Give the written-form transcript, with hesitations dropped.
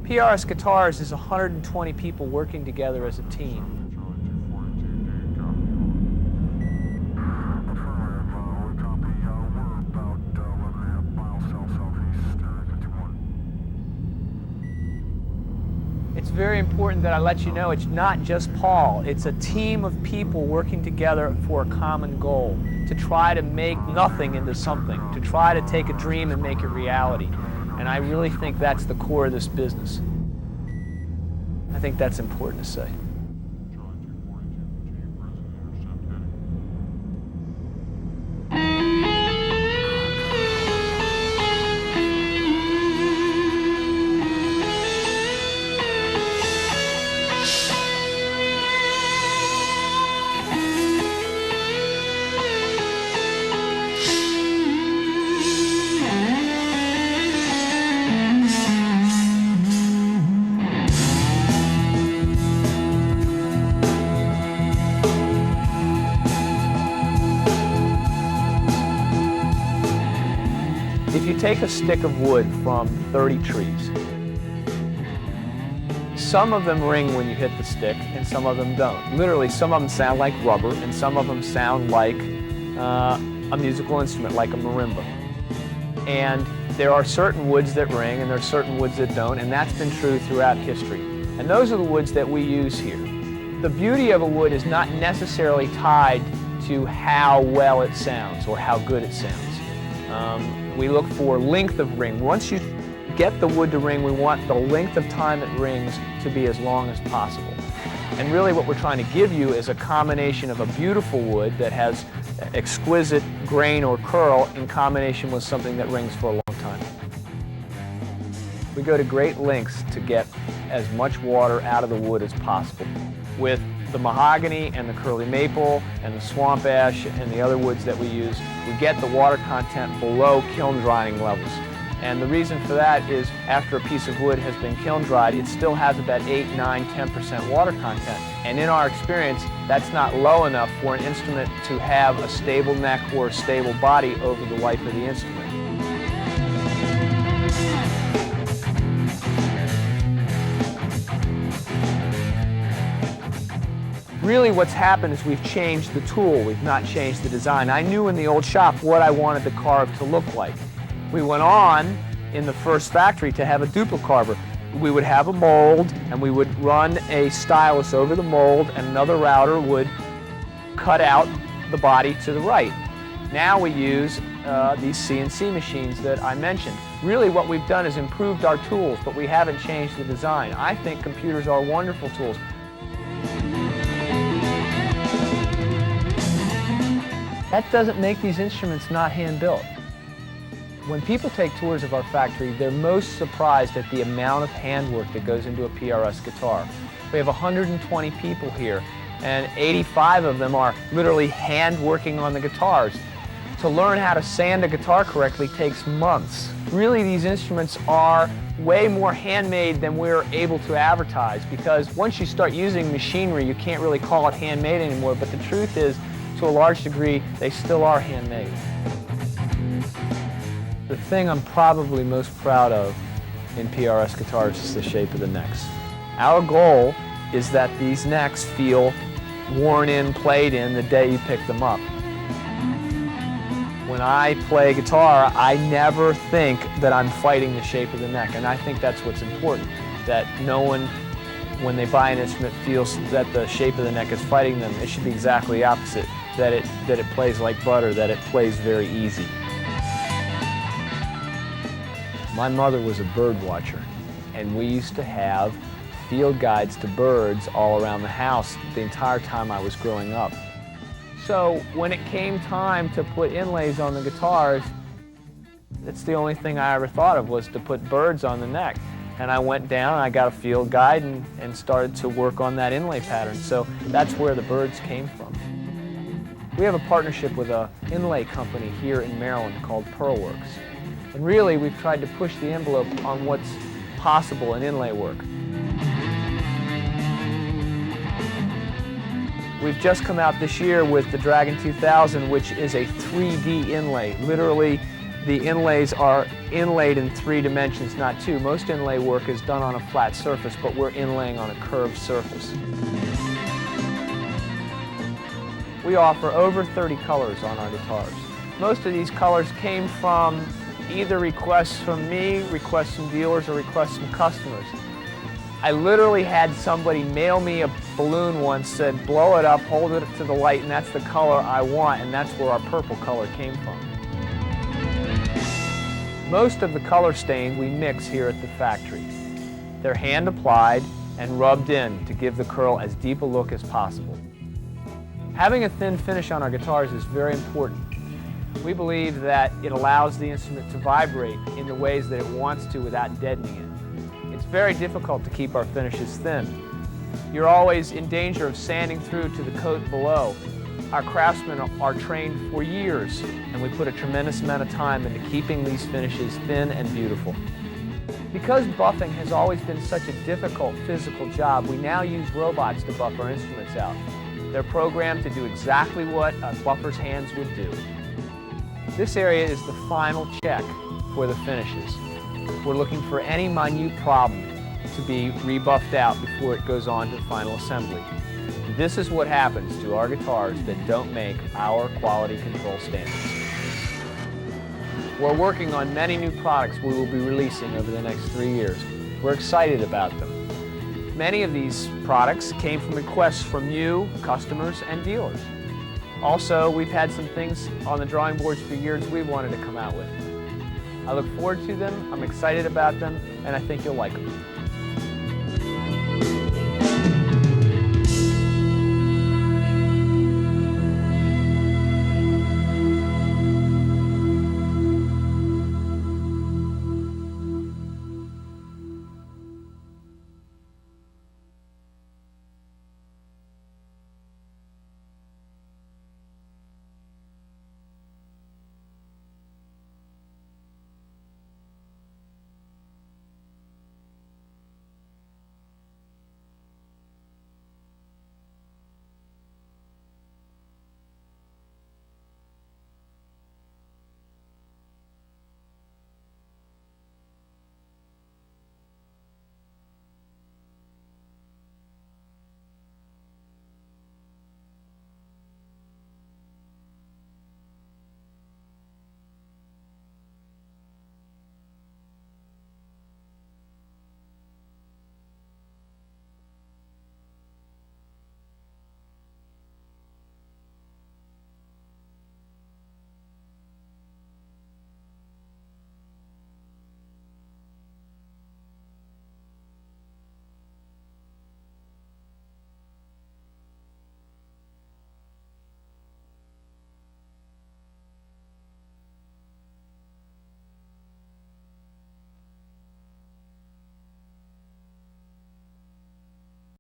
PRS Guitars is 120 people working together as a team. It's very important that I let you know it's not just Paul. It's a team of people working together for a common goal, to try to make nothing into something, to try to take a dream and make it reality. And I really think that's the core of this business. I think that's important to say. If you take a stick of wood from 30 trees, some of them ring when you hit the stick and some of them don't. Literally, some of them sound like rubber and some of them sound like a musical instrument, like a marimba. And there are certain woods that ring and there are certain woods that don't, and that's been true throughout history. And those are the woods that we use here. The beauty of a wood is not necessarily tied to how well it sounds or how good it sounds. We look for length of ring. Once you get the wood to ring, we want the length of time it rings to be as long as possible. And really what we're trying to give you is a combination of a beautiful wood that has exquisite grain or curl in combination with something that rings for a long time. We go to great lengths to get as much water out of the wood as possible. With the mahogany and the curly maple and the swamp ash and the other woods that we use, we get the water content below kiln drying levels. And the reason for that is after a piece of wood has been kiln dried, it still has about 8, 9, 10% water content. And in our experience, that's not low enough for an instrument to have a stable neck or a stable body over the life of the instrument. Really what's happened is we've changed the tool, we've not changed the design. I knew in the old shop what I wanted the carve to look like. We went on in the first factory to have a duplicarver. We would have a mold and we would run a stylus over the mold and another router would cut out the body to the right. Now we use these CNC machines that I mentioned. Really what we've done is improved our tools, but we haven't changed the design. I think computers are wonderful tools. That doesn't make these instruments not hand-built. When people take tours of our factory, they're most surprised at the amount of handwork that goes into a PRS guitar. We have 120 people here, and 85 of them are literally hand-working on the guitars. To learn how to sand a guitar correctly takes months. Really, these instruments are way more handmade than we're able to advertise, because once you start using machinery, you can't really call it handmade anymore, but the truth is, to a large degree, they still are handmade. The thing I'm probably most proud of in PRS guitars is the shape of the necks. Our goal is that these necks feel worn in, played in the day you pick them up. When I play guitar, I never think that I'm fighting the shape of the neck, and I think that's what's important, that no one, when they buy an instrument, feels that the shape of the neck is fighting them. It should be exactly the opposite, that it plays like butter, that it plays very easy. My mother was a bird watcher, and we used to have field guides to birds all around the house the entire time I was growing up. So when it came time to put inlays on the guitars, that's the only thing I ever thought of, was to put birds on the neck. And I went down and I got a field guide and started to work on that inlay pattern. So that's where the birds came from. We have a partnership with an inlay company here in Maryland called Pearlworks. And really, we've tried to push the envelope on what's possible in inlay work. We've just come out this year with the Dragon 2000, which is a 3D inlay. Literally, the inlays are inlaid in 3 dimensions, not 2. Most inlay work is done on a flat surface, but we're inlaying on a curved surface. We offer over 30 colors on our guitars. Most of these colors came from either requests from me, requests from dealers, or requests from customers. I literally had somebody mail me a balloon once, said blow it up, hold it to the light, and that's the color I want, and that's where our purple color came from. Most of the color stain we mix here at the factory. They're hand applied and rubbed in to give the curl as deep a look as possible. Having a thin finish on our guitars is very important. We believe that it allows the instrument to vibrate in the ways that it wants to without deadening it. It's very difficult to keep our finishes thin. You're always in danger of sanding through to the coat below. Our craftsmen are trained for years, and we put a tremendous amount of time into keeping these finishes thin and beautiful. Because buffing has always been such a difficult physical job, we now use robots to buff our instruments out. They're programmed to do exactly what a buffer's hands would do. This area is the final check for the finishes. We're looking for any minute problem to be rebuffed out before it goes on to the final assembly. This is what happens to our guitars that don't make our quality control standards. We're working on many new products we will be releasing over the next 3 years. We're excited about them. Many of these products came from requests from you, customers, and dealers. Also, we've had some things on the drawing boards for years we wanted to come out with. I look forward to them, I'm excited about them, and I think you'll like them.